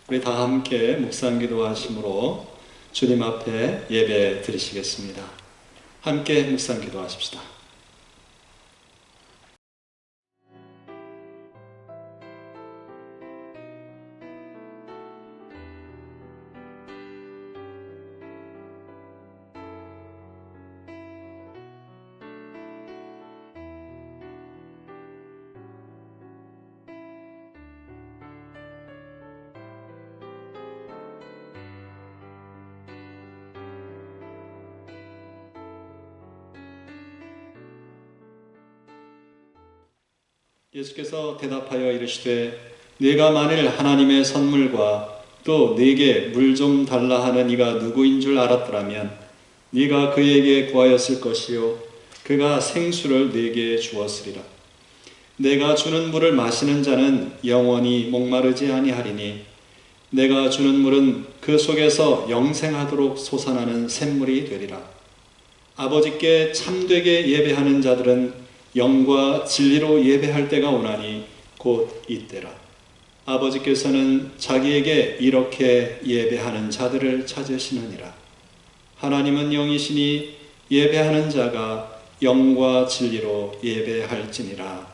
우리 다 함께 묵상기도 하심으로 주님 앞에 예배 드리시겠습니다. 함께 묵상기도 하십시다. 예수께서 대답하여 이르시되 네가 만일 하나님의 선물과 또 네게 물 좀 달라 하는 이가 누구인 줄 알았더라면 네가 그에게 구하였을 것이요 그가 생수를 네게 주었으리라. 내가 주는 물을 마시는 자는 영원히 목마르지 아니하리니 내가 주는 물은 그 속에서 영생하도록 솟아나는 샘물이 되리라. 아버지께 참되게 예배하는 자들은 영과 진리로 예배할 때가 오나니 곧 이때라. 아버지께서는 자기에게 이렇게 예배하는 자들을 찾으시느니라. 하나님은 영이시니 예배하는 자가 영과 진리로 예배할지니라.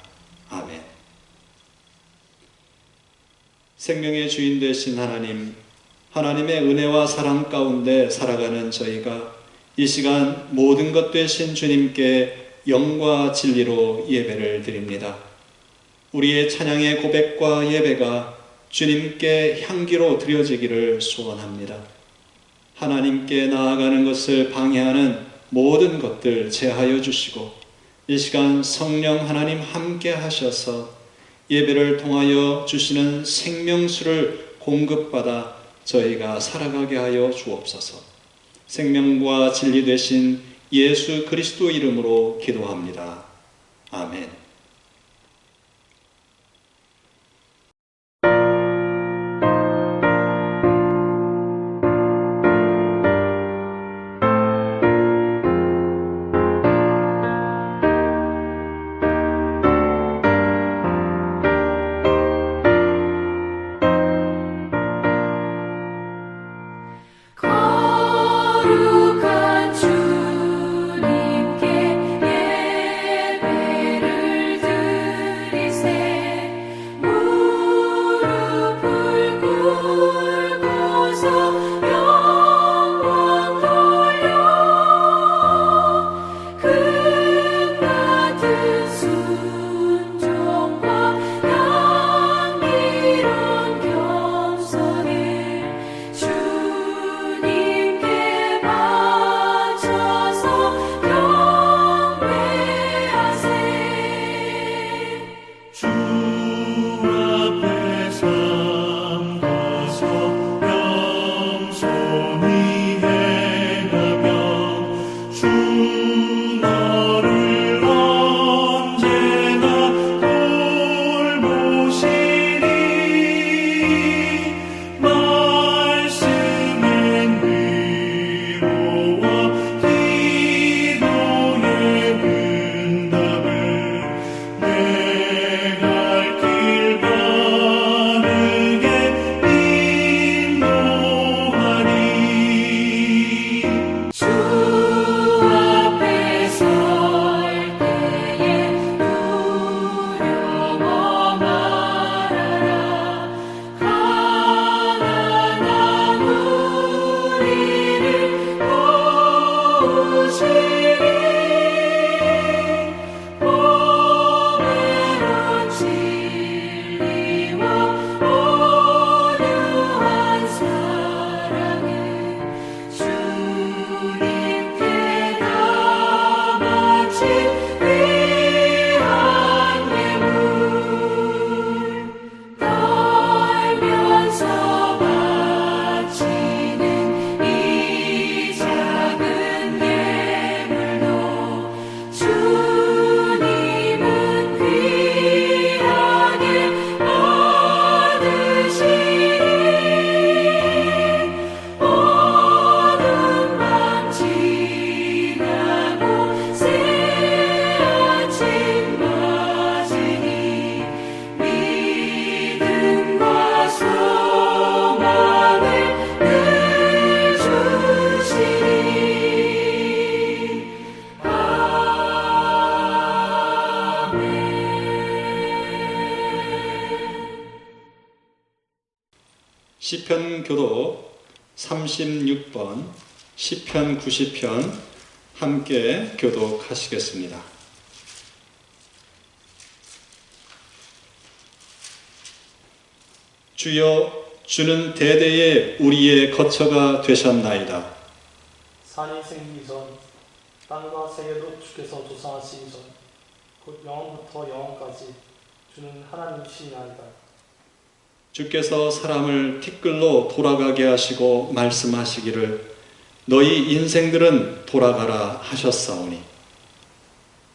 아멘. 생명의 주인 되신 하나님, 하나님의 은혜와 사랑 가운데 살아가는 저희가 이 시간 모든 것 되신 주님께 영과 진리로 예배를 드립니다. 우리의 찬양의 고백과 예배가 주님께 향기로 드려지기를 소원합니다. 하나님께 나아가는 것을 방해하는 모든 것들 제하여 주시고 이 시간 성령 하나님 함께 하셔서 예배를 통하여 주시는 생명수를 공급받아 저희가 살아가게 하여 주옵소서. 생명과 진리 되신 예수 그리스도 이름으로 기도합니다. 아멘. 시편 교독 36번, 시편 90편 함께 교독하시겠습니다. 주여, 주는 대대에 우리의 거처가 되셨나이다. 산이 생기기 전, 땅과 세계도 주께서 조성하시기 전, 곧 영원부터 영원까지 주는 하나님이시나이다. 주께서 사람을 티끌로 돌아가게 하시고 말씀하시기를 너희 인생들은 돌아가라 하셨사오니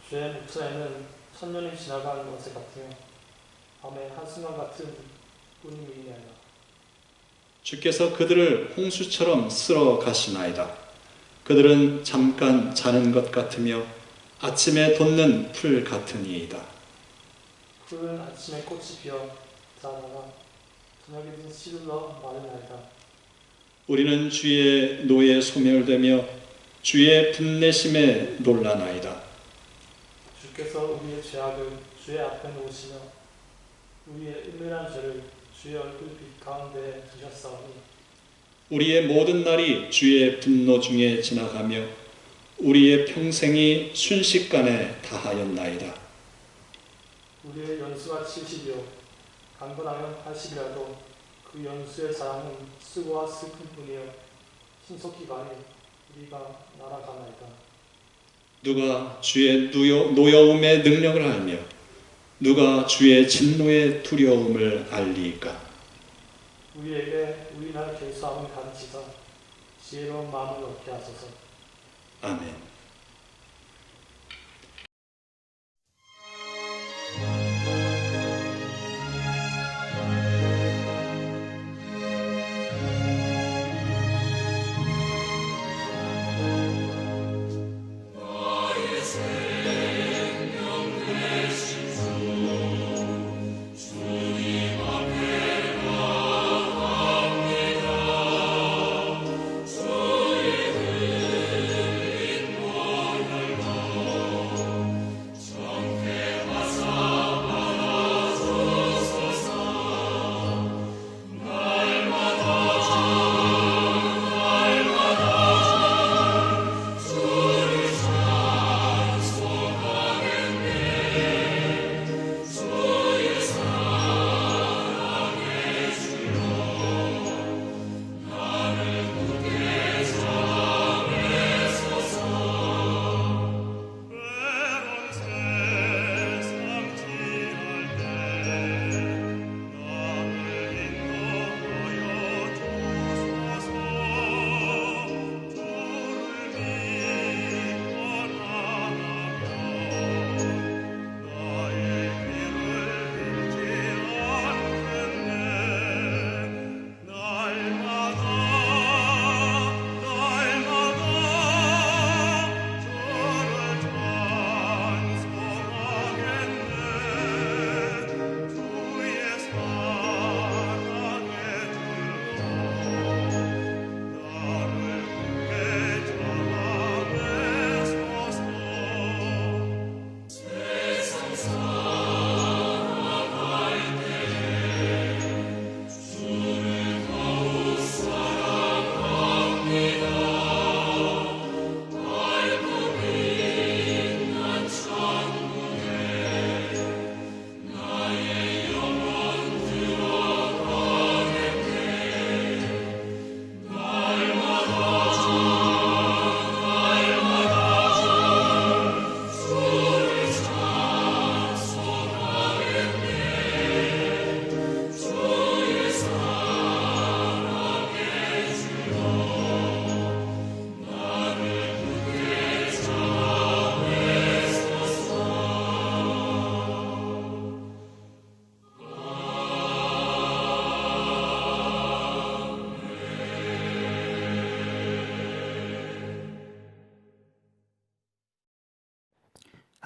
주의 목전에는 천년이 지나가는 것에 같으며 밤의 한순간 같은 뿐임이니이다. 주께서 그들을 홍수처럼 쓸어 가시나이다. 그들은 잠깐 자는 것 같으며 아침에 돋는 풀 같으니이다. 풀은 아침에 꽃이 피어 자라다가 저녁에 든 시들러 마르나이다. 우리는 주의 노에 소멸되며 주의 분내심에 놀라나이다. 주께서 우리의 죄악을 주의 앞에 놓으시며 우리의 은밀한 죄를 주의 얼굴빛 가운데에 두셨사오니 우리의 모든 날이 주의 분노 중에 지나가며 우리의 평생이 순식간에 다하였나이다. 우리의 연수가 70이요 강건하면 80이라도 그 연수의 자랑은 수고와 슬픔뿐이요 신속히 많이 우리가 날아가나이다. 누가 주의 노여움의 능력을 알며 누가 주의 진노의 두려움을 알리까? 우리에게 우리날 결수함을 가르치사 지혜로운 마음을 얻게 하소서. 아멘.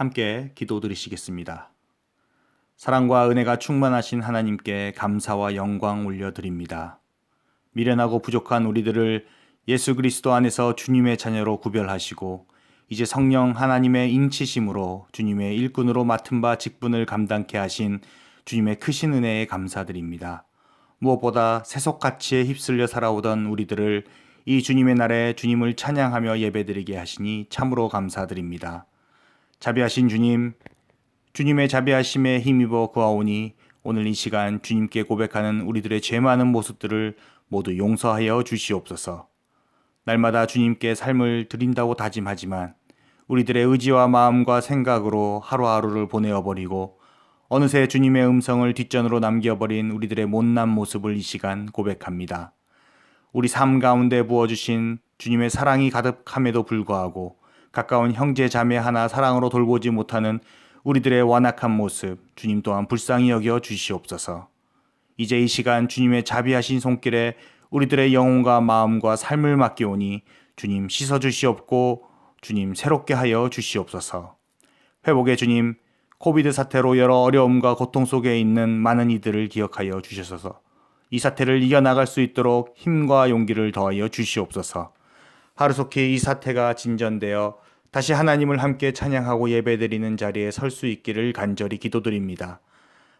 함께 기도드리시겠습니다. 사랑과 은혜가 충만하신 하나님께 감사와 영광 올려드립니다. 미련하고 부족한 우리들을 예수 그리스도 안에서 주님의 자녀로 구별하시고 이제 성령 하나님의 인치심으로 주님의 일꾼으로 맡은 바 직분을 감당케 하신 주님의 크신 은혜에 감사드립니다. 무엇보다 세속가치에 휩쓸려 살아오던 우리들을 이 주님의 날에 주님을 찬양하며 예배드리게 하시니 참으로 감사드립니다. 자비하신 주님, 주님의 자비하심에 힘입어 구하오니 오늘 이 시간 주님께 고백하는 우리들의 죄 많은 모습들을 모두 용서하여 주시옵소서. 날마다 주님께 삶을 드린다고 다짐하지만 우리들의 의지와 마음과 생각으로 하루하루를 보내어버리고 어느새 주님의 음성을 뒷전으로 남겨버린 우리들의 못난 모습을 이 시간 고백합니다. 우리 삶 가운데 부어주신 주님의 사랑이 가득함에도 불구하고 가까운 형제 자매 하나 사랑으로 돌보지 못하는 우리들의 완악한 모습 주님 또한 불쌍히 여겨 주시옵소서. 이제 이 시간 주님의 자비하신 손길에 우리들의 영혼과 마음과 삶을 맡기오니 주님 씻어주시옵고 주님 새롭게 하여 주시옵소서. 회복의 주님, 코비드 사태로 여러 어려움과 고통 속에 있는 많은 이들을 기억하여 주셔서 이 사태를 이겨나갈 수 있도록 힘과 용기를 더하여 주시옵소서. 하루속히 이 사태가 진전되어 다시 하나님을 함께 찬양하고 예배드리는 자리에 설 수 있기를 간절히 기도드립니다.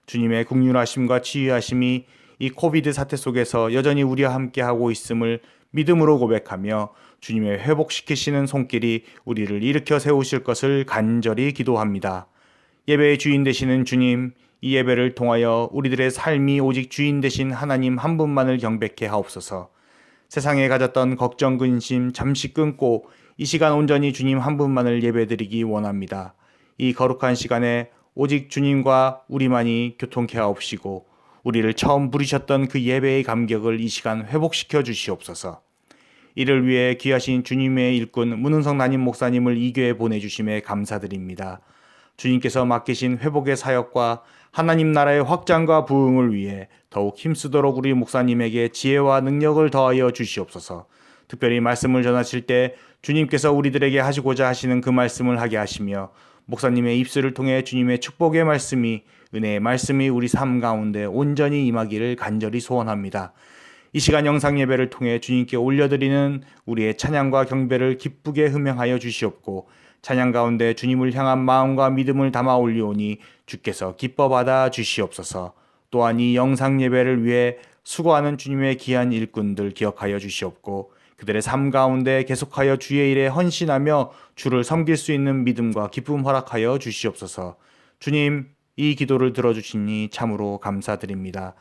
주님의 긍휼하심과 치유하심이 이 코비드 사태 속에서 여전히 우리와 함께하고 있음을 믿음으로 고백하며 주님의 회복시키시는 손길이 우리를 일으켜 세우실 것을 간절히 기도합니다. 예배의 주인 되시는 주님, 이 예배를 통하여 우리들의 삶이 오직 주인 되신 하나님 한 분만을 경배케 하옵소서. 세상에 가졌던 걱정, 근심 잠시 끊고 이 시간 온전히 주님 한 분만을 예배드리기 원합니다. 이 거룩한 시간에 오직 주님과 우리만이 교통케 하옵시고 우리를 처음 부르셨던 그 예배의 감격을 이 시간 회복시켜 주시옵소서. 이를 위해 귀하신 주님의 일꾼 문은성 담임 목사님을 이 교회에 보내주심에 감사드립니다. 주님께서 맡기신 회복의 사역과 하나님 나라의 확장과 부흥을 위해 더욱 힘쓰도록 우리 목사님에게 지혜와 능력을 더하여 주시옵소서. 특별히 말씀을 전하실 때 주님께서 우리들에게 하시고자 하시는 그 말씀을 하게 하시며 목사님의 입술을 통해 주님의 축복의 말씀이, 은혜의 말씀이 우리 삶 가운데 온전히 임하기를 간절히 소원합니다. 이 시간 영상 예배를 통해 주님께 올려드리는 우리의 찬양과 경배를 기쁘게 음행하여 주시옵고 찬양 가운데 주님을 향한 마음과 믿음을 담아 올리오니 주께서 기뻐 받아 주시옵소서. 또한 이 영상 예배를 위해 수고하는 주님의 귀한 일꾼들 기억하여 주시옵고 그들의 삶 가운데 계속하여 주의 일에 헌신하며 주를 섬길 수 있는 믿음과 기쁨 허락하여 주시옵소서. 주님, 이 기도를 들어주시니 참으로 감사드립니다.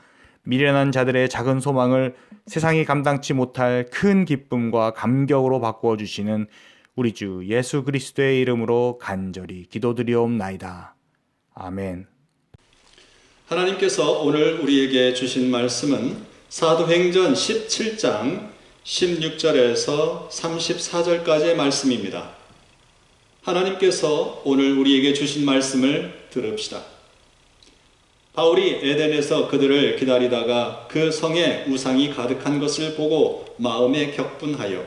미련한 자들의 작은 소망을 세상이 감당치 못할 큰 기쁨과 감격으로 바꾸어 주시는 우리 주 예수 그리스도의 이름으로 간절히 기도드리옵나이다. 아멘. 하나님께서 오늘 우리에게 주신 말씀은 사도행전 17장 16절에서 34절까지의 말씀입니다. 하나님께서 오늘 우리에게 주신 말씀을 들읍시다. 바울이 에덴에서 그들을 기다리다가 그 성에 우상이 가득한 것을 보고 마음에 격분하여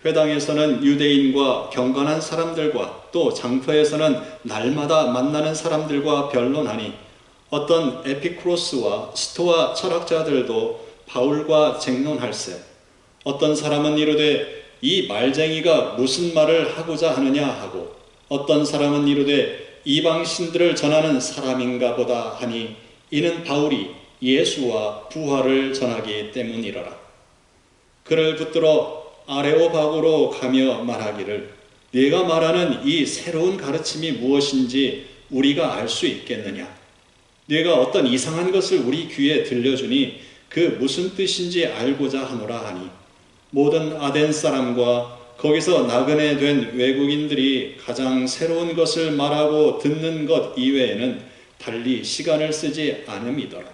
회당에서는 유대인과 경건한 사람들과 또 장터에서는 날마다 만나는 사람들과 변론하니 어떤 에피쿠로스와 스토아 철학자들도 바울과 쟁론할세. 어떤 사람은 이르되 이 말쟁이가 무슨 말을 하고자 하느냐 하고 어떤 사람은 이르되 이방 신들을 전하는 사람인가 보다 하니 이는 바울이 예수와 부활을 전하기 때문이라라. 그를 붙들어 아레오바고로 가며 말하기를 네가 말하는 이 새로운 가르침이 무엇인지 우리가 알 수 있겠느냐. 네가 어떤 이상한 것을 우리 귀에 들려주니 그 무슨 뜻인지 알고자 하노라 하니 모든 아덴 사람과 거기서 나그네 된 외국인들이 가장 새로운 것을 말하고 듣는 것 이외에는 달리 시간을 쓰지 않음이더라.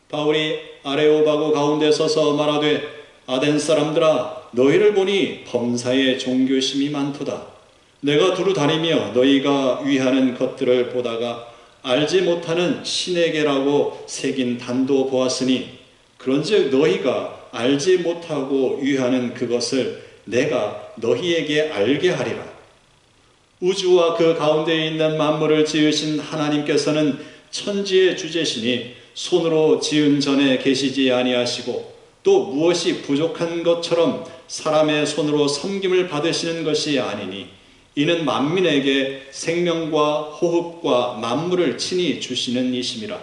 바울이 아레오바고 가운데 서서 말하되 아덴 사람들아 너희를 보니 범사에 종교심이 많도다. 내가 두루 다니며 너희가 위하는 것들을 보다가 알지 못하는 신에게라고 새긴 단도 보았으니 그런즉 너희가 알지 못하고 위하는 그것을 내가 너희에게 알게 하리라. 우주와 그 가운데 있는 만물을 지으신 하나님께서는 천지의 주제시니 손으로 지은 전에 계시지 아니하시고 또 무엇이 부족한 것처럼 사람의 손으로 섬김을 받으시는 것이 아니니 이는 만민에게 생명과 호흡과 만물을 친히 주시는 이심이라.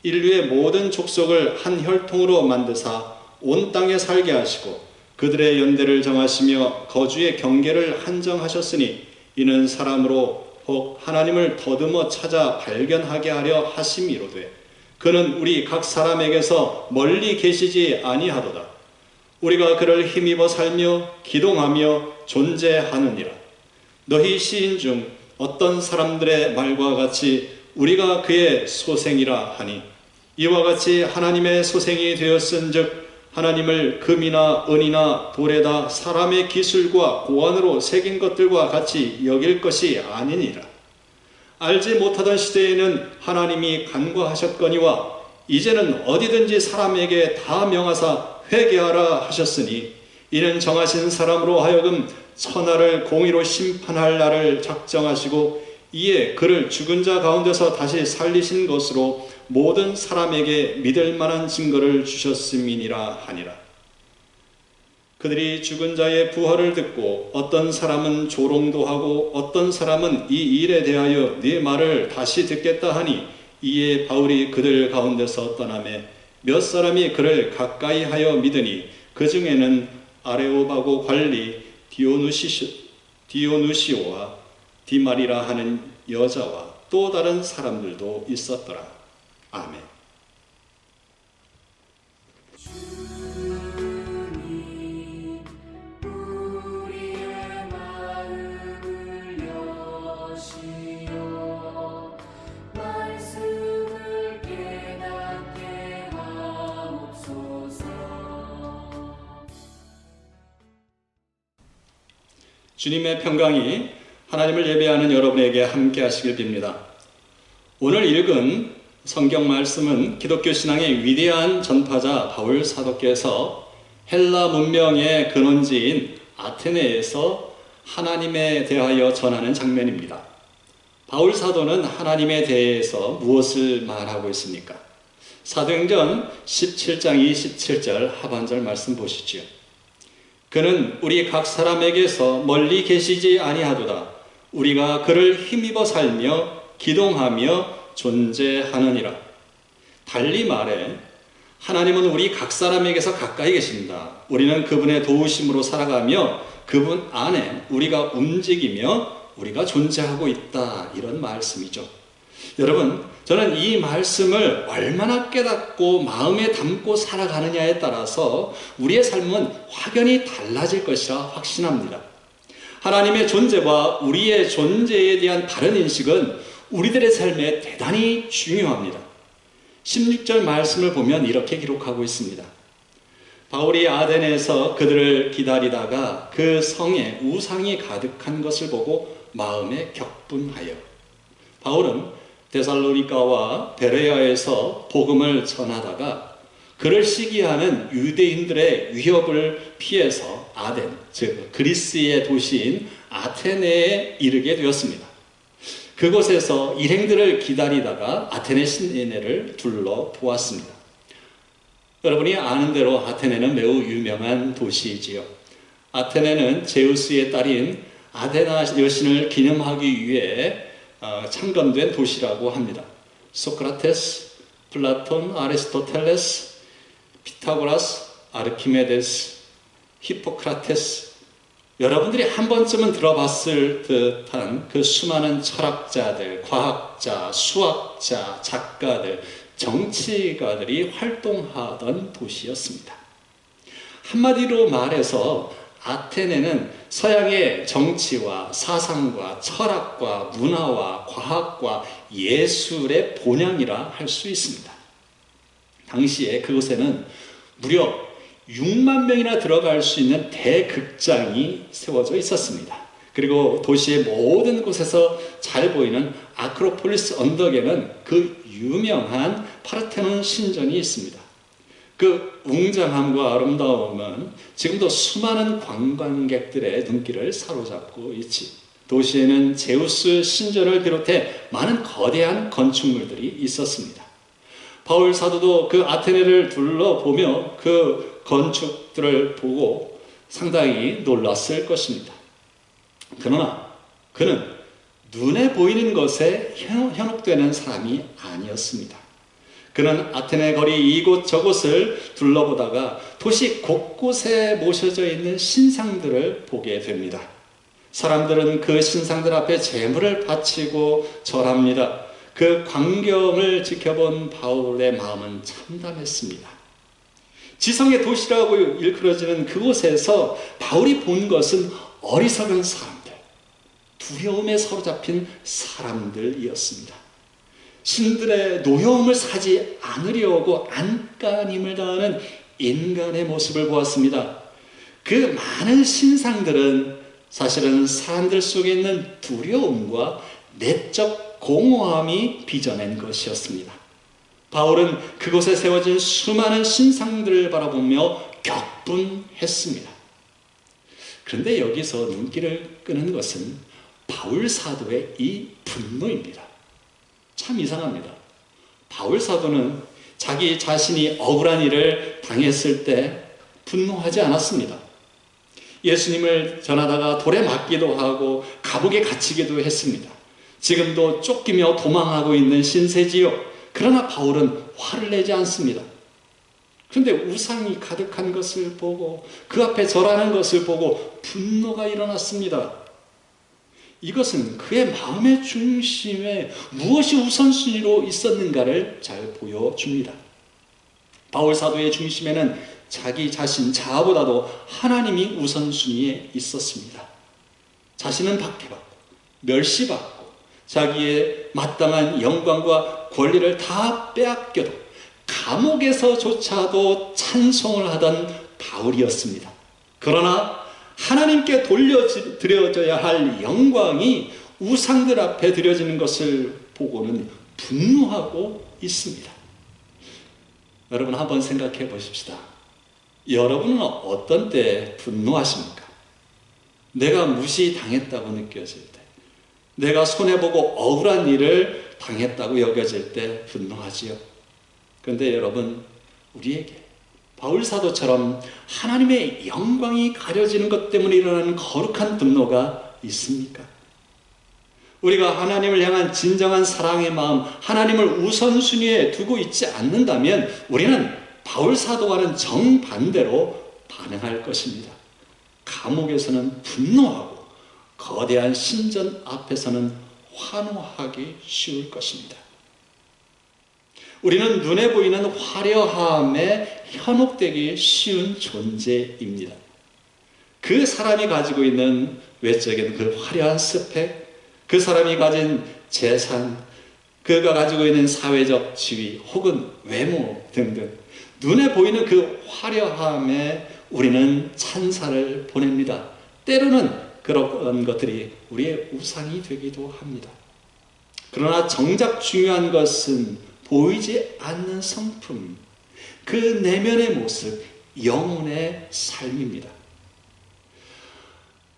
인류의 모든 족속을 한 혈통으로 만드사 온 땅에 살게 하시고 그들의 연대를 정하시며 거주의 경계를 한정하셨으니 이는 사람으로 혹 하나님을 더듬어 찾아 발견하게 하려 하심이로되 그는 우리 각 사람에게서 멀리 계시지 아니하도다. 우리가 그를 힘입어 살며 기동하며 존재하느니라. 너희 시인 중 어떤 사람들의 말과 같이 우리가 그의 소생이라 하니 이와 같이 하나님의 소생이 되었은즉 하나님을 금이나 은이나 돌에다 사람의 기술과 고안으로 새긴 것들과 같이 여길 것이 아니니라. 알지 못하던 시대에는 하나님이 간과하셨거니와 이제는 어디든지 사람에게 다 명하사 회개하라 하셨으니 이는 정하신 사람으로 하여금 천하를 공의로 심판할 날을 작정하시고 이에 그를 죽은 자 가운데서 다시 살리신 것으로 모든 사람에게 믿을 만한 증거를 주셨음이니라 하니라. 그들이 죽은 자의 부활을 듣고 어떤 사람은 조롱도 하고 어떤 사람은 이 일에 대하여 네 말을 다시 듣겠다 하니 이에 바울이 그들 가운데서 떠나매 몇 사람이 그를 가까이 하여 믿으니 그 중에는 아레오바고 관리 디오누시오와 디마리라 하는 여자와 또 다른 사람들도 있었더라. 아멘. 주님의 평강이 하나님을 예배하는 여러분에게 함께 하시길 빕니다. 오늘 읽은 성경 말씀은 기독교 신앙의 위대한 전파자 바울 사도께서 헬라 문명의 근원지인 아테네에서 하나님에 대하여 전하는 장면입니다. 바울 사도는 하나님에 대해서 무엇을 말하고 있습니까? 사도행전 17장 27절 하반절 말씀 보시죠. 그는 우리 각 사람에게서 멀리 계시지 아니하도다. 우리가 그를 힘입어 살며 기동하며 존재하느니라. 달리 말해 하나님은 우리 각 사람에게서 가까이 계신다. 우리는 그분의 도우심으로 살아가며 그분 안에 우리가 움직이며 우리가 존재하고 있다. 이런 말씀이죠. 여러분, 저는 이 말씀을 얼마나 깨닫고 마음에 담고 살아가느냐에 따라서 우리의 삶은 확연히 달라질 것이라 확신합니다. 하나님의 존재와 우리의 존재에 대한 바른 인식은 우리들의 삶에 대단히 중요합니다. 16절 말씀을 보면 이렇게 기록하고 있습니다. 바울이 아덴에서 그들을 기다리다가 그 성에 우상이 가득한 것을 보고 마음에 격분하여. 바울은 데살로니가와 베레아에서 복음을 전하다가 그를 시기하는 유대인들의 위협을 피해서 아덴, 즉 그리스의 도시인 아테네에 이르게 되었습니다. 그곳에서 일행들을 기다리다가 아테네 시내를 둘러보았습니다. 여러분이 아는 대로 아테네는 매우 유명한 도시이지요. 아테네는 제우스의 딸인 아데나 여신을 기념하기 위해 창건된 도시라고 합니다. 소크라테스, 플라톤, 아리스토텔레스, 피타고라스, 아르키메데스, 히포크라테스, 여러분들이 한 번쯤은 들어봤을 듯한 그 수많은 철학자들, 과학자, 수학자, 작가들, 정치가들이 활동하던 도시였습니다. 한마디로 말해서 아테네는 서양의 정치와 사상과 철학과 문화와 과학과 예술의 본향이라 할 수 있습니다. 당시에 그곳에는 무려 6만 명이나 들어갈 수 있는 대극장이 세워져 있었습니다. 그리고 도시의 모든 곳에서 잘 보이는 아크로폴리스 언덕에는 그 유명한 파르테논 신전이 있습니다. 그 웅장함과 아름다움은 지금도 수많은 관광객들의 눈길을 사로잡고 있지. 도시에는 제우스 신전을 비롯해 많은 거대한 건축물들이 있었습니다. 바울 사도도 그 아테네를 둘러보며 그 건축들을 보고 상당히 놀랐을 것입니다. 그러나 그는 눈에 보이는 것에 현혹되는 사람이 아니었습니다. 그는 아테네 거리 이곳저곳을 둘러보다가 도시 곳곳에 모셔져 있는 신상들을 보게 됩니다. 사람들은 그 신상들 앞에 제물을 바치고 절합니다. 그 광경을 지켜본 바울의 마음은 참담했습니다. 지성의 도시라고 일컬어지는 그곳에서 바울이 본 것은 어리석은 사람들, 두려움에 사로잡힌 사람들이었습니다. 신들의 노여움을 사지 않으려고 안간힘을 다하는 인간의 모습을 보았습니다. 그 많은 신상들은 사실은 사람들 속에 있는 두려움과 내적 공허함이 빚어낸 것이었습니다. 바울은 그곳에 세워진 수많은 신상들을 바라보며 격분했습니다. 그런데 여기서 눈길을 끄는 것은 바울 사도의 이 분노입니다. 참 이상합니다. 바울 사도는 자기 자신이 억울한 일을 당했을 때 분노하지 않았습니다. 예수님을 전하다가 돌에 맞기도 하고 감옥에 갇히기도 했습니다. 지금도 쫓기며 도망하고 있는 신세지요. 그러나 바울은 화를 내지 않습니다. 그런데 우상이 가득한 것을 보고 그 앞에 절하는 것을 보고 분노가 일어났습니다. 이것은 그의 마음의 중심에 무엇이 우선순위로 있었는가를 잘 보여줍니다. 바울 사도의 중심에는 자기 자신 자아보다도 하나님이 우선순위에 있었습니다. 자신은 박해받고 멸시받고 자기의 마땅한 영광과 권리를 다 빼앗겨도 감옥에서조차도 찬송을 하던 바울이었습니다. 그러나 하나님께 돌려드려져야 할 영광이 우상들 앞에 드려지는 것을 보고는 분노하고 있습니다. 여러분 한번 생각해 보십시다. 여러분은 어떤 때 분노하십니까? 내가 무시당했다고 느껴질 때, 내가 손해보고 억울한 일을 당했다고 여겨질 때 분노하지요. 그런데 여러분, 우리에게 바울 사도처럼 하나님의 영광이 가려지는 것 때문에 일어나는 거룩한 분노가 있습니까? 우리가 하나님을 향한 진정한 사랑의 마음, 하나님을 우선순위에 두고 있지 않는다면 우리는 바울 사도와는 정반대로 반응할 것입니다. 감옥에서는 분노하고 거대한 신전 앞에서는 환호하기 쉬울 것입니다. 우리는 눈에 보이는 화려함에 현혹되기 쉬운 존재입니다. 그 사람이 가지고 있는 외적인 그 화려한 스펙, 그 사람이 가진 재산, 그가 가지고 있는 사회적 지위 혹은 외모 등등 눈에 보이는 그 화려함에 우리는 찬사를 보냅니다. 때로는 그런 것들이 우리의 우상이 되기도 합니다. 그러나 정작 중요한 것은 보이지 않는 성품, 그 내면의 모습, 영혼의 삶입니다.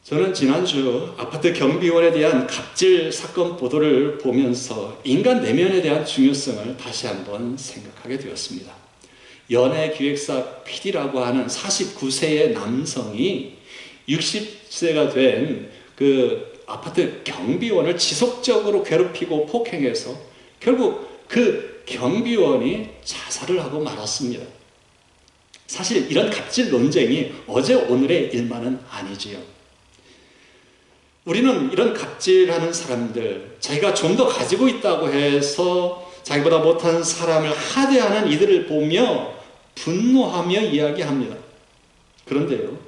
저는 지난주 아파트 경비원에 대한 갑질 사건 보도를 보면서 인간 내면에 대한 중요성을 다시 한번 생각하게 되었습니다. 연예기획사 PD라고 하는 49세의 남성이 60세가 된 그 아파트 경비원을 지속적으로 괴롭히고 폭행해서 결국 그 경비원이 자살을 하고 말았습니다. 사실 이런 갑질 논쟁이 어제 오늘의 일만은 아니지요. 우리는 이런 갑질하는 사람들, 자기가 좀 더 가지고 있다고 해서 자기보다 못한 사람을 하대하는 이들을 보며 분노하며 이야기합니다. 그런데요,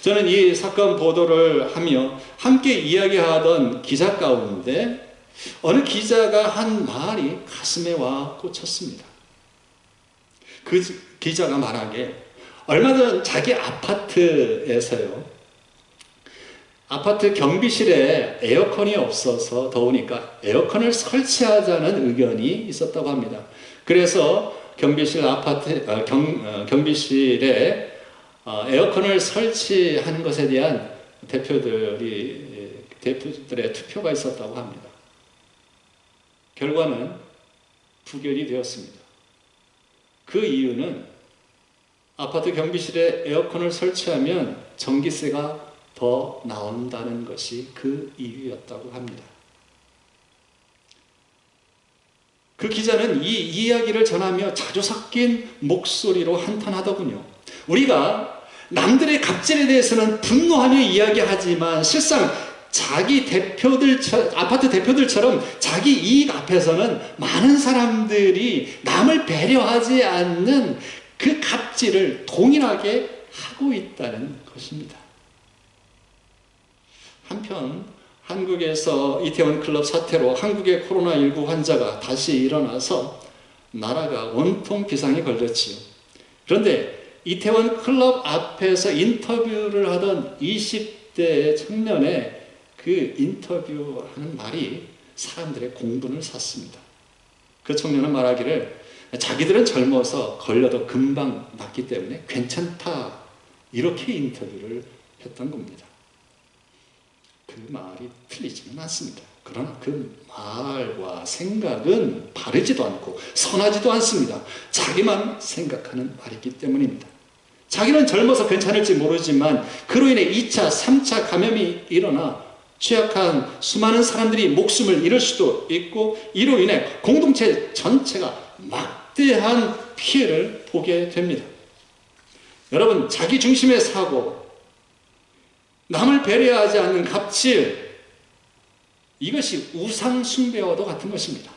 저는 이 사건 보도를 하며 함께 이야기하던 기자 가운데 어느 기자가 한 말이 가슴에 와 꽂혔습니다. 그 기자가 말하기에 얼마 전 자기 아파트에서요, 아파트 경비실에 에어컨이 없어서 더우니까 에어컨을 설치하자는 의견이 있었다고 합니다. 그래서 경비실에 에어컨을 설치하는 것에 대한 대표들의 투표가 있었다고 합니다. 결과는 부결이 되었습니다. 그 이유는 아파트 경비실에 에어컨을 설치하면 전기세가 더 나온다는 것이 그 이유였다고 합니다. 그 기자는 이 이야기를 전하며 자주 섞인 목소리로 한탄하더군요. 우리가 남들의 갑질에 대해서는 분노하며 이야기하지만 실상 자기 아파트 대표들처럼 자기 이익 앞에서는 많은 사람들이 남을 배려하지 않는 그 갑질을 동일하게 하고 있다는 것입니다. 한편 한국에서 이태원 클럽 사태로 한국의 코로나19 환자가 다시 일어나서 나라가 온통 비상에 걸렸지요. 그런데 이태원 클럽 앞에서 인터뷰를 하던 20대 청년의 그 인터뷰하는 말이 사람들의 공분을 샀습니다. 그 청년은 말하기를 자기들은 젊어서 걸려도 금방 낫기 때문에 괜찮다, 이렇게 인터뷰를 했던 겁니다. 그 말이 틀리지는 않습니다. 그러나 그 말과 생각은 바르지도 않고 선하지도 않습니다. 자기만 생각하는 말이기 때문입니다. 자기는 젊어서 괜찮을지 모르지만 그로 인해 2차, 3차 감염이 일어나 취약한 수많은 사람들이 목숨을 잃을 수도 있고 이로 인해 공동체 전체가 막대한 피해를 보게 됩니다. 여러분, 자기 중심의 사고, 남을 배려하지 않는 갑질, 이것이 우상 숭배와도 같은 것입니다.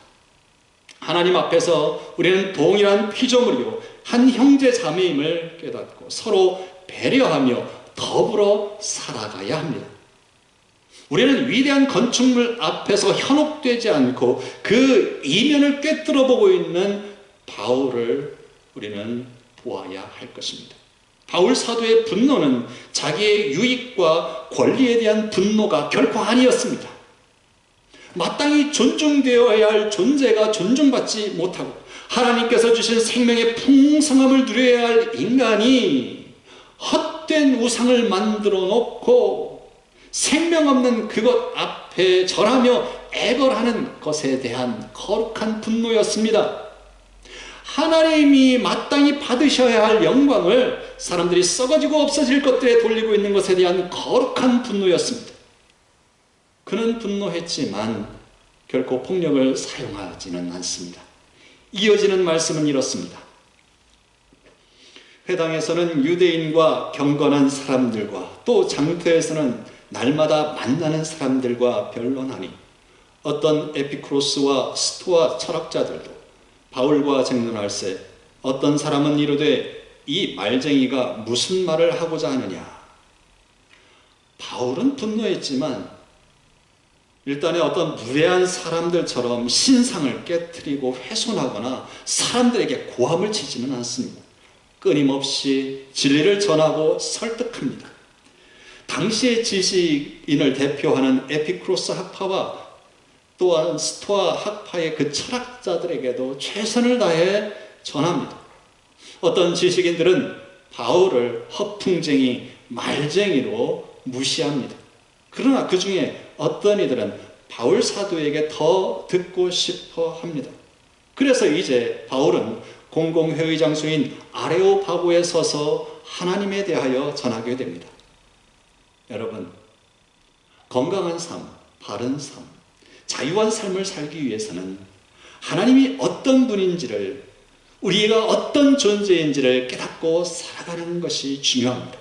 하나님 앞에서 우리는 동일한 피조물이요 한 형제 자매임을 깨닫고 서로 배려하며 더불어 살아가야 합니다. 우리는 위대한 건축물 앞에서 현혹되지 않고 그 이면을 꿰뚫어 보고 있는 바울을 우리는 보아야 할 것입니다. 바울 사도의 분노는 자기의 유익과 권리에 대한 분노가 결코 아니었습니다. 마땅히 존중되어야 할 존재가 존중받지 못하고 하나님께서 주신 생명의 풍성함을 누려야 할 인간이 헛된 우상을 만들어 놓고 생명 없는 그것 앞에 절하며 애걸하는 것에 대한 거룩한 분노였습니다. 하나님이 마땅히 받으셔야 할 영광을 사람들이 썩어지고 없어질 것들에 돌리고 있는 것에 대한 거룩한 분노였습니다. 그는 분노했지만 결코 폭력을 사용하지는 않습니다. 이어지는 말씀은 이렇습니다. 회당에서는 유대인과 경건한 사람들과 또 장터에서는 날마다 만나는 사람들과 변론하니 어떤 에피쿠로스와 스토아 철학자들도 바울과 쟁론할세 어떤 사람은 이르되 이 말쟁이가 무슨 말을 하고자 하느냐. 바울은 분노했지만 일단의 어떤 무례한 사람들처럼 신상을 깨트리고 훼손하거나 사람들에게 고함을 치지는 않습니다. 끊임없이 진리를 전하고 설득합니다. 당시의 지식인을 대표하는 에피쿠로스 학파와 또한 스토아 학파의 그 철학자들에게도 최선을 다해 전합니다. 어떤 지식인들은 바울을 허풍쟁이, 말쟁이로 무시합니다. 그러나 그 중에 어떤 이들은 바울 사도에게 더 듣고 싶어 합니다. 그래서 이제 바울은 공공회의 장소인 아레오파고에 서서 하나님에 대하여 전하게 됩니다. 여러분, 건강한 삶, 바른 삶, 자유한 삶을 살기 위해서는 하나님이 어떤 분인지를, 우리가 어떤 존재인지를 깨닫고 살아가는 것이 중요합니다.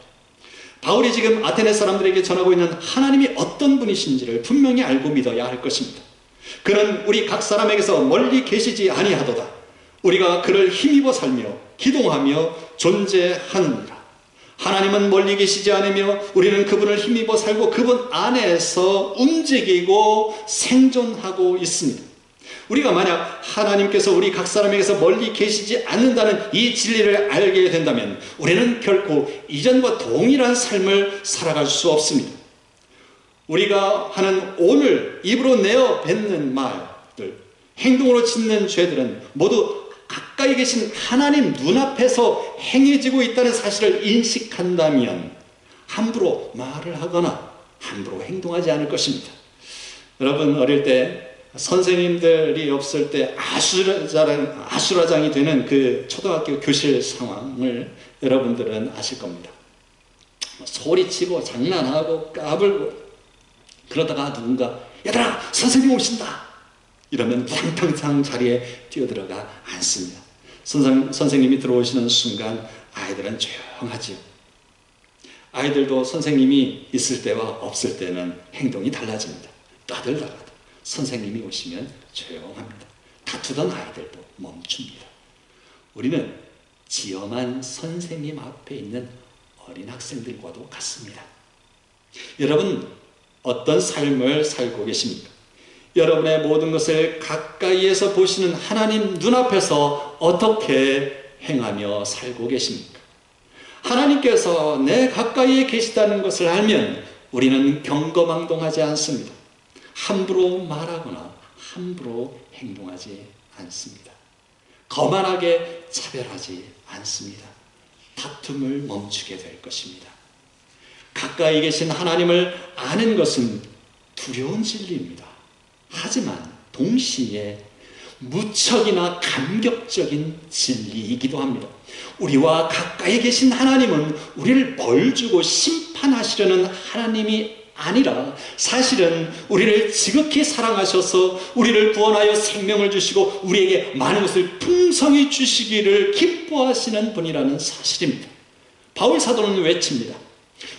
바울이 지금 아테네 사람들에게 전하고 있는 하나님이 어떤 분이신지를 분명히 알고 믿어야 할 것입니다. 그는 우리 각 사람에게서 멀리 계시지 아니하도다. 우리가 그를 힘입어 살며 기동하며 존재하느니라. 하나님은 멀리 계시지 않으며 우리는 그분을 힘입어 살고 그분 안에서 움직이고 생존하고 있습니다. 우리가 만약 하나님께서 우리 각 사람에게서 멀리 계시지 않는다는 이 진리를 알게 된다면 우리는 결코 이전과 동일한 삶을 살아갈 수 없습니다. 우리가 하는 오늘 입으로 내어 뱉는 말들, 행동으로 짓는 죄들은 모두 가까이 계신 하나님 눈앞에서 행해지고 있다는 사실을 인식한다면 함부로 말을 하거나 함부로 행동하지 않을 것입니다. 여러분, 어릴 때 선생님들이 없을 때 아수라장이 되는 그 초등학교 교실 상황을 여러분들은 아실 겁니다. 소리치고 장난하고 까불고 그러다가 누군가 얘들아 선생님 오신다 이러면 탕탕탕 자리에 뛰어들어가 앉습니다. 선생님이 들어오시는 순간 아이들은 조용하지요. 아이들도 선생님이 있을 때와 없을 때는 행동이 달라집니다. 떠들다가도 선생님이 오시면 조용합니다. 다투던 아이들도 멈춥니다. 우리는 지엄한 선생님 앞에 있는 어린 학생들과도 같습니다. 여러분, 어떤 삶을 살고 계십니까? 여러분의 모든 것을 가까이에서 보시는 하나님 눈앞에서 어떻게 행하며 살고 계십니까? 하나님께서 내 가까이에 계시다는 것을 알면 우리는 경거망동하지 않습니다. 함부로 말하거나 함부로 행동하지 않습니다. 거만하게 차별하지 않습니다. 다툼을 멈추게 될 것입니다. 가까이 계신 하나님을 아는 것은 두려운 진리입니다. 하지만 동시에 무척이나 감격적인 진리이기도 합니다. 우리와 가까이 계신 하나님은 우리를 벌주고 심판하시려는 하나님이 아니라 사실은 우리를 지극히 사랑하셔서 우리를 구원하여 생명을 주시고 우리에게 많은 것을 풍성히 주시기를 기뻐하시는 분이라는 사실입니다. 바울 사도는 외칩니다.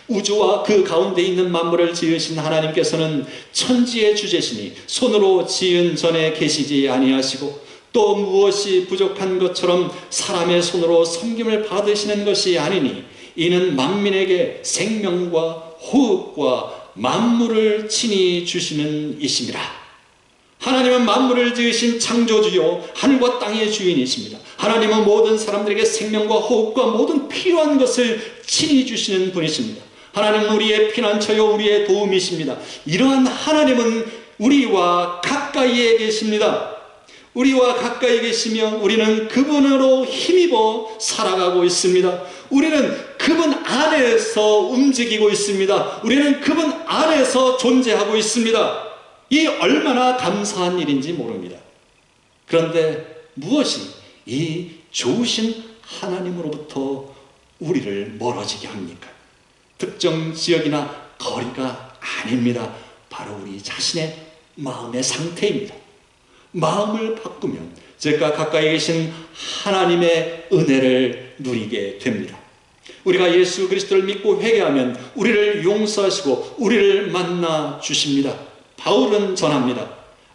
우주와 그 가운데 있는 만물을 지으신 하나님께서는 천지의 주제시니 손으로 지은 전에 계시지 아니하시고 또 무엇이 부족한 것처럼 사람의 손으로 섬김을 받으시는 것이 아니니 이는 만민에게 생명과 호흡과 만물을 친히 주시는 이심이라. 하나님은 만물을 지으신 창조주요 하늘과 땅의 주인이십니다. 하나님은 모든 사람들에게 생명과 호흡과 모든 필요한 것을 친히 주시는 분이십니다. 하나님은 우리의 피난처요 우리의 도움이십니다. 이러한 하나님은 우리와 가까이에 계십니다. 우리와 가까이 계시며 우리는 그분으로 힘입어 살아가고 있습니다. 우리는 그분 안에서 움직이고 있습니다. 우리는 그분 안에서 존재하고 있습니다. 이 얼마나 감사한 일인지 모릅니다. 그런데 무엇이 이 좋으신 하나님으로부터 우리를 멀어지게 합니까? 특정 지역이나 거리가 아닙니다. 바로 우리 자신의 마음의 상태입니다. 마음을 바꾸면 제가 가까이 계신 하나님의 은혜를 누리게 됩니다. 우리가 예수 그리스도를 믿고 회개하면 우리를 용서하시고 우리를 만나 주십니다. 바울은 전합니다.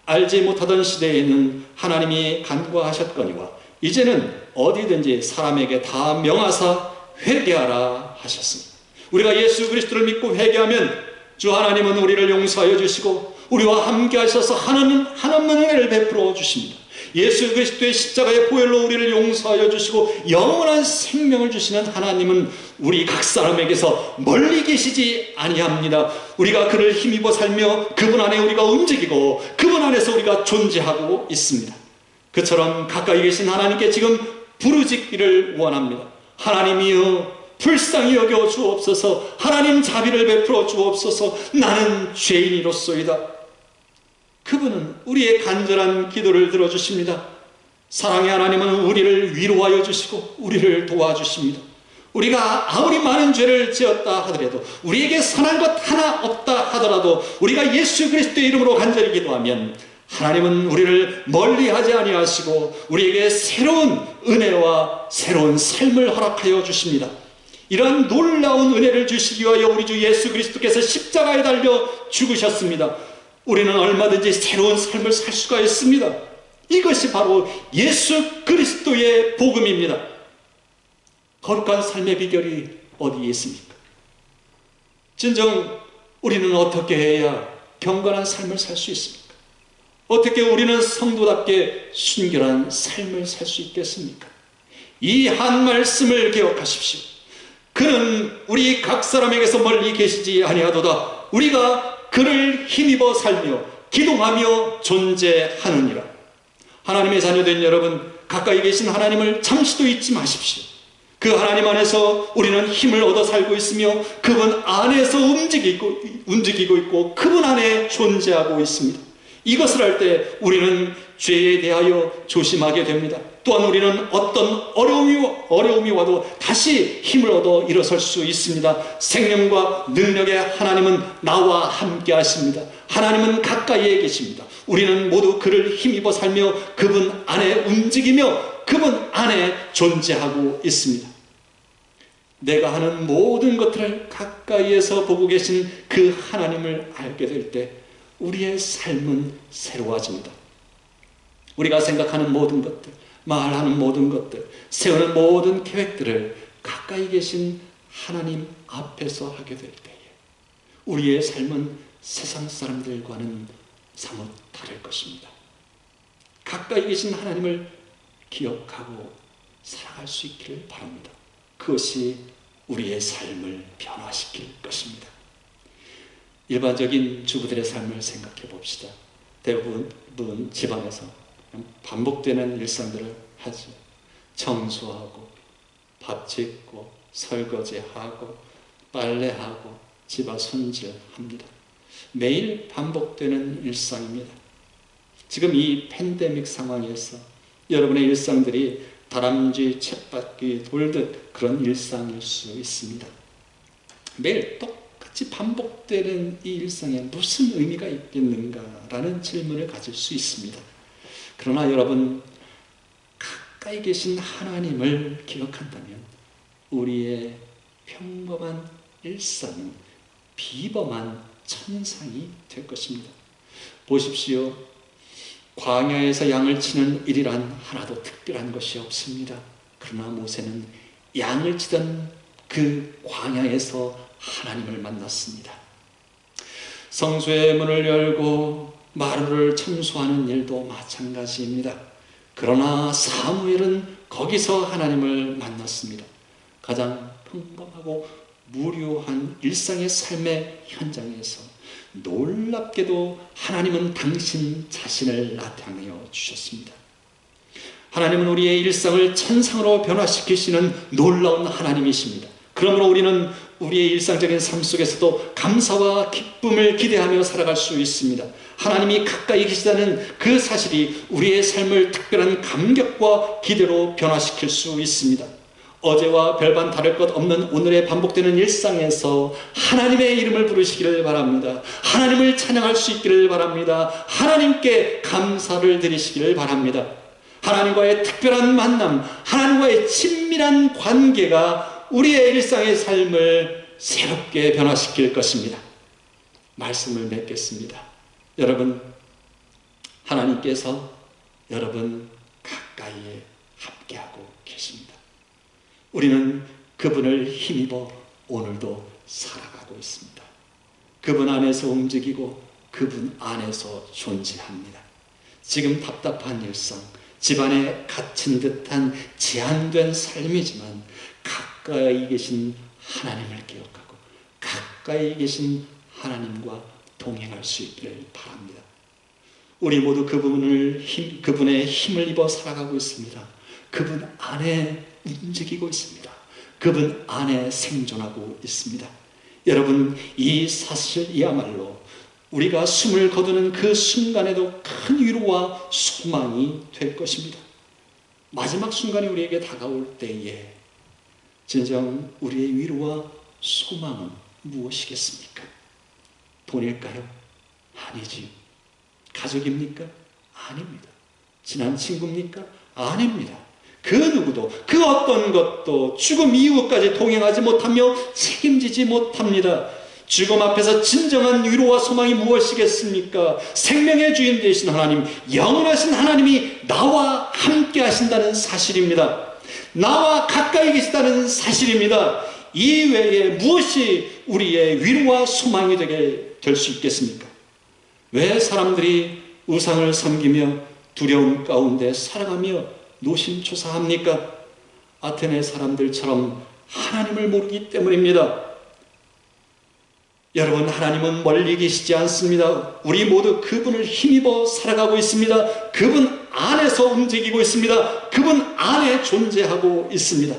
알지 못하던 시대에는 하나님이 간과하셨거니와 이제는 어디든지 사람에게 다 명하사 회개하라 하셨습니다. 우리가 예수 그리스도를 믿고 회개하면 주 하나님은 우리를 용서하여 주시고 우리와 함께 하셔서 하나님 은혜를 베풀어 주십니다. 예수 그리스도의 십자가의 보혈로 우리를 용서하여 주시고 영원한 생명을 주시는 하나님은 우리 각 사람에게서 멀리 계시지 아니합니다. 우리가 그를 힘입어 살며 그분 안에 우리가 움직이고 그분 안에서 우리가 존재하고 있습니다. 그처럼 가까이 계신 하나님께 지금 부르짖기를 원합니다. 하나님이여 불쌍히 여겨 주옵소서. 하나님 자비를 베풀어 주옵소서. 나는 죄인이로소이다. 그분은 우리의 간절한 기도를 들어주십니다. 사랑의 하나님은 우리를 위로하여 주시고 우리를 도와주십니다. 우리가 아무리 많은 죄를 지었다 하더라도 우리에게 선한 것 하나 없다 하더라도 우리가 예수 그리스도의 이름으로 간절히 기도하면 하나님은 우리를 멀리하지 아니하시고 우리에게 새로운 은혜와 새로운 삶을 허락하여 주십니다. 이러한 놀라운 은혜를 주시기 위하여 우리 주 예수 그리스도께서 십자가에 달려 죽으셨습니다. 우리는 얼마든지 새로운 삶을 살 수가 있습니다. 이것이 바로 예수 그리스도의 복음입니다. 거룩한 삶의 비결이 어디에 있습니까? 진정 우리는 어떻게 해야 경건한 삶을 살 수 있습니까? 어떻게 우리는 성도답게 순결한 삶을 살 수 있겠습니까? 이 한 말씀을 기억하십시오. 그는 우리 각 사람에게서 멀리 계시지 아니하도다. 우리가 그를 힘입어 살며 기동하며 존재하느니라. 하나님의 자녀된 여러분, 가까이 계신 하나님을 잠시도 잊지 마십시오. 그 하나님 안에서 우리는 힘을 얻어 살고 있으며 그분 안에서 움직이고 있고 그분 안에 존재하고 있습니다. 이것을 할 때 우리는 죄에 대하여 조심하게 됩니다. 또한 우리는 어떤 어려움이 와도 다시 힘을 얻어 일어설 수 있습니다. 생명과 능력의 하나님은 나와 함께 하십니다. 하나님은 가까이에 계십니다. 우리는 모두 그를 힘입어 살며 그분 안에 움직이며 그분 안에 존재하고 있습니다. 내가 하는 모든 것들을 가까이에서 보고 계신 그 하나님을 알게 될 때 우리의 삶은 새로워집니다. 우리가 생각하는 모든 것들, 말하는 모든 것들, 세우는 모든 계획들을 가까이 계신 하나님 앞에서 하게 될 때에 우리의 삶은 세상 사람들과는 사뭇 다를 것입니다. 가까이 계신 하나님을 기억하고 살아갈 수 있기를 바랍니다. 그것이 우리의 삶을 변화시킬 것입니다. 일반적인 주부들의 삶을 생각해 봅시다. 대부분 집안에서 반복되는 일상들을 하죠. 청소하고 밥 짓고 설거지하고 빨래하고 집안 손질합니다. 매일 반복되는 일상입니다. 지금 이 팬데믹 상황에서 여러분의 일상들이 다람쥐 쳇바퀴 돌듯 그런 일상일 수 있습니다. 매일 똑같이 반복되는 이 일상에 무슨 의미가 있겠는가라는 질문을 가질 수 있습니다. 그러나 여러분, 가까이 계신 하나님을 기억한다면 우리의 평범한 일상은 비범한 천상이 될 것입니다. 보십시오. 광야에서 양을 치는 일이란 하나도 특별한 것이 없습니다. 그러나 모세는 양을 치던 그 광야에서 하나님을 만났습니다. 성소의 문을 열고 마루를 청소하는 일도 마찬가지입니다. 그러나 사무엘은 거기서 하나님을 만났습니다. 가장 평범하고 무료한 일상의 삶의 현장에서 놀랍게도 하나님은 당신 자신을 나타내어 주셨습니다. 하나님은 우리의 일상을 천상으로 변화시키시는 놀라운 하나님이십니다. 그러므로 우리는 우리의 일상적인 삶 속에서도 감사와 기쁨을 기대하며 살아갈 수 있습니다. 하나님이 가까이 계시다는 그 사실이 우리의 삶을 특별한 감격과 기대로 변화시킬 수 있습니다. 어제와 별반 다를 것 없는 오늘의 반복되는 일상에서 하나님의 이름을 부르시기를 바랍니다. 하나님을 찬양할 수 있기를 바랍니다. 하나님께 감사를 드리시기를 바랍니다. 하나님과의 특별한 만남, 하나님과의 친밀한 관계가 우리의 일상의 삶을 새롭게 변화시킬 것입니다. 말씀을 맺겠습니다. 여러분, 하나님께서 여러분 가까이에 함께하고 계십니다. 우리는 그분을 힘입어 오늘도 살아가고 있습니다. 그분 안에서 움직이고 그분 안에서 존재합니다. 지금 답답한 일상, 집안에 갇힌 듯한 제한된 삶이지만 가까이 계신 하나님을 기억하고 가까이 계신 하나님과 동행할 수 있기를 바랍니다. 우리 모두 그분의 힘을 입어 살아가고 있습니다. 그분 안에 움직이고 있습니다. 그분 안에 생존하고 있습니다. 여러분, 이 사실이야말로 우리가 숨을 거두는 그 순간에도 큰 위로와 소망이 될 것입니다. 마지막 순간이 우리에게 다가올 때에 진정 우리의 위로와 소망은 무엇이겠습니까? 돈일까요? 아니지요. 가족입니까? 아닙니다. 친한 친구입니까? 아닙니다. 그 누구도, 그 어떤 것도 죽음 이후까지 동행하지 못하며 책임지지 못합니다. 죽음 앞에서 진정한 위로와 소망이 무엇이겠습니까? 생명의 주인 되신 하나님, 영원하신 하나님이 나와 함께 하신다는 사실입니다. 나와 가까이 계시다는 사실입니다. 이 외에 무엇이 우리의 위로와 소망이 되게 될 수 있겠습니까? 왜 사람들이 우상을 섬기며 두려움 가운데 살아가며 노심초사합니까? 아테네 사람들처럼 하나님을 모르기 때문입니다. 여러분, 하나님은 멀리 계시지 않습니다. 우리 모두 그분을 힘입어 살아가고 있습니다. 그분 안에서 움직이고 있습니다. 그분 안에 존재하고 있습니다.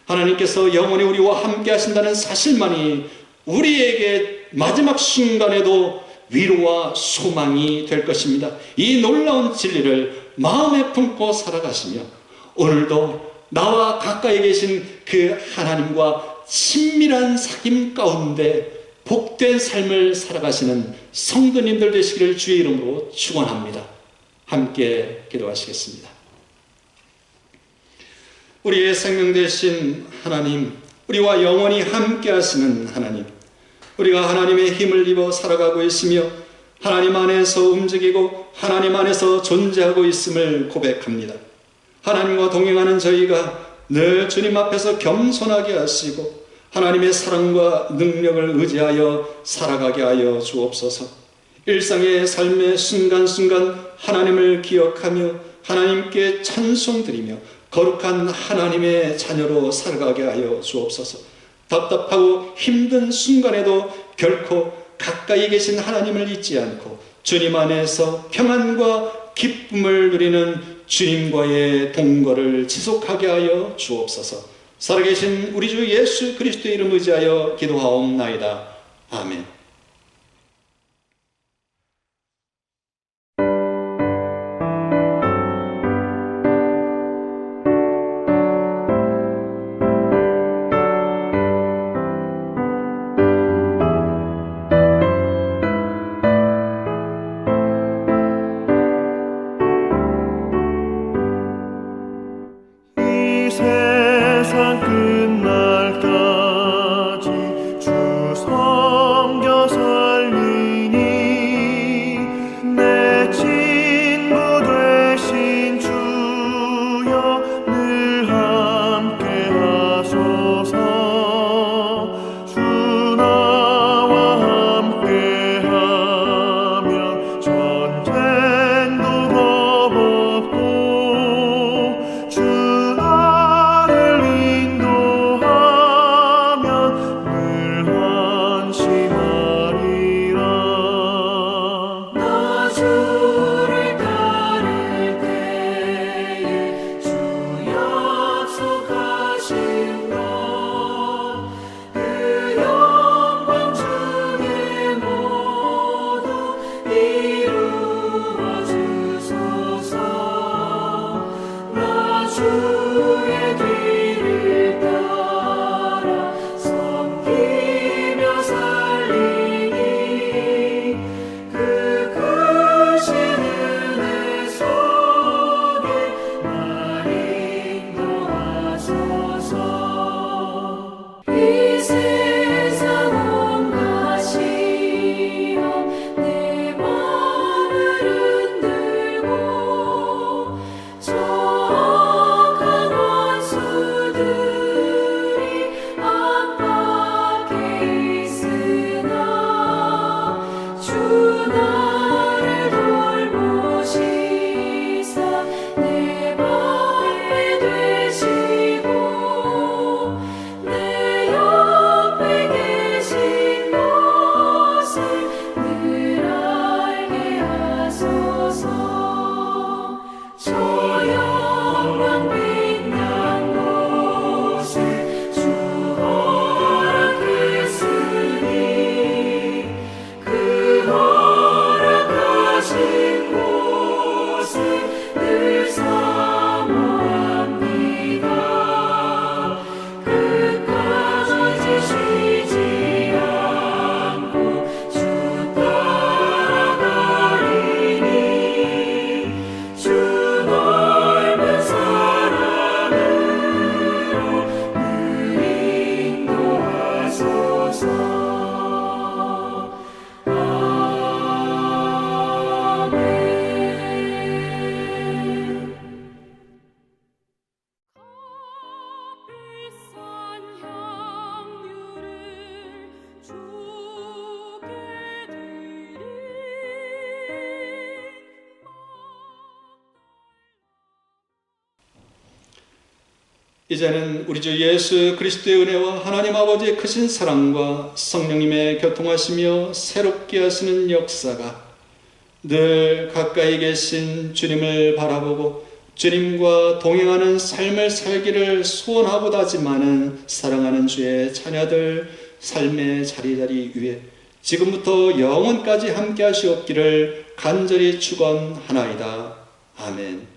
하나님께서 영원히 우리와 함께 하신다는 사실만이 우리에게 마지막 순간에도 위로와 소망이 될 것입니다. 이 놀라운 진리를 마음에 품고 살아가시며 오늘도 나와 가까이 계신 그 하나님과 친밀한 사귐 가운데 복된 삶을 살아가시는 성도님들 되시기를 주의 이름으로 축원합니다. 함께 기도하시겠습니다. 우리의 생명 되신 하나님, 우리와 영원히 함께 하시는 하나님, 우리가 하나님의 힘을 입어 살아가고 있으며 하나님 안에서 움직이고 하나님 안에서 존재하고 있음을 고백합니다. 하나님과 동행하는 저희가 늘 주님 앞에서 겸손하게 하시고 하나님의 사랑과 능력을 의지하여 살아가게 하여 주옵소서. 일상의 삶의 순간순간 하나님을 기억하며 하나님께 찬송드리며 거룩한 하나님의 자녀로 살아가게 하여 주옵소서. 답답하고 힘든 순간에도 결코 가까이 계신 하나님을 잊지 않고 주님 안에서 평안과 기쁨을 누리는 주님과의 동거를 지속하게 하여 주옵소서. 살아계신 우리 주 예수 그리스도의 이름 의지하여 기도하옵나이다. 아멘. 세상 끝날까지 주 섬겨 살리니 내 친구 되신 주여 늘 함께 하소서. 주 나와 함께 하면 전쟁도 겁없고 주 주의 뒤를 따라 섬기며 살리니 그 크신 은혜 속에 날 인도하소서. 이 세상 온갖 시험 내 마음을 흔들고 이제는 우리 주 예수 그리스도의 은혜와 하나님 아버지의 크신 사랑과 성령님의 교통하시며 새롭게 하시는 역사가 늘 가까이 계신 주님을 바라보고 주님과 동행하는 삶을 살기를 소원하고다지만은 사랑하는 주의 자녀들 삶의 자리자리 위에 지금부터 영원까지 함께 하시옵기를 간절히 축원하나이다. 아멘.